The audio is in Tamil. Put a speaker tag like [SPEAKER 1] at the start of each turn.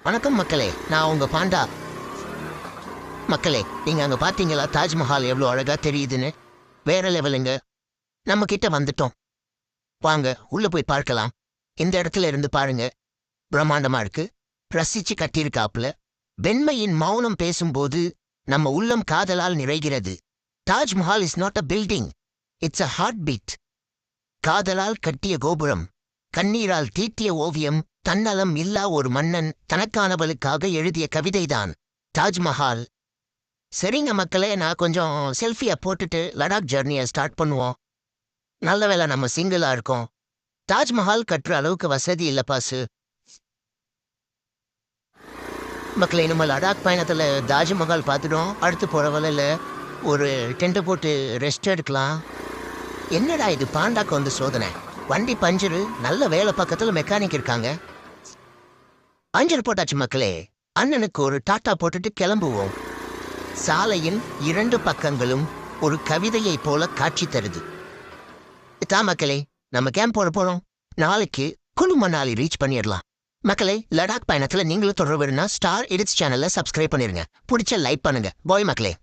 [SPEAKER 1] வணக்கம் மக்களே, நான் உங்க பாண்டா. மக்களே, நீங்க அங்க பாத்தீங்களா தாஜ்மஹால் எவ்வளவு அழகா தெரியுதுன்னு? வேற லெவலுங்க. நம்ம கிட்ட வந்துட்டோம். வாங்க உள்ள போய் பார்க்கலாம். இந்த இடத்துல இருந்து பாருங்க, பிரம்மாண்டமா இருக்கு. ரசிச்சு கட்டியிருக்காப்புல. வெண்மையின் மௌனம் பேசும்போது நம்ம உள்ளம் காதலால் நிறைகிறது. Taj Mahal is not a building, it's a heartbeat. காதலால் கட்டிய கோபுரம், கண்ணீரால் தீட்டிய ஓவியம், தன்னலம் இல்லா ஒரு மன்னன் தனக்கானவளுக்காக எழுதிய கவிதைதான் தாஜ்மஹால். சரிங்க மக்களே, நான் கொஞ்சம் செல்ஃபியை போட்டுட்டு லடாக் ஜர்னியை ஸ்டார்ட் பண்ணுவோம். நல்ல வேளை நம்ம சிங்கிளா இருக்கோம். தாஜ்மஹால் கட்டுற அளவுக்கு வசதி இல்லை பாசு. மக்களே, நம்ம லடாக் பயணத்தில் தாஜ்மஹால் பார்த்துட்டோம். அடுத்து போகிற வேலையில் ஒரு டென்ட்டை போட்டு ரெஸ்ட் எடுக்கலாம். என்னடா இது, பாண்டாக்கு வந்து சோதனை. வண்டி பஞ்சரு, நல்ல வேலை பக்கத்தில் மெக்கானிக் இருக்காங்க. பஞ்சர் போட்டாச்சு மக்களே. அண்ணனுக்கு ஒரு டாட்டா போட்டுட்டு கிளம்புவோம். சாலையின் இரண்டு பக்கங்களும் ஒரு கவிதையை போல காட்சி தருது. இதான் மக்களே, நம்ம கேம்ப் போட போறோம். நாளைக்கு குழு மணாலி ரீச் பண்ணிடலாம். மக்களே, லடாக் பயணத்துல நீங்களும் தொடர்புனா ஸ்டார் எடிட்ஸ் சேனல்ல சப்ஸ்கிரைப் பண்ணிருங்க. பிடிச்ச லைக் பண்ணுங்க. பாய் மக்களே.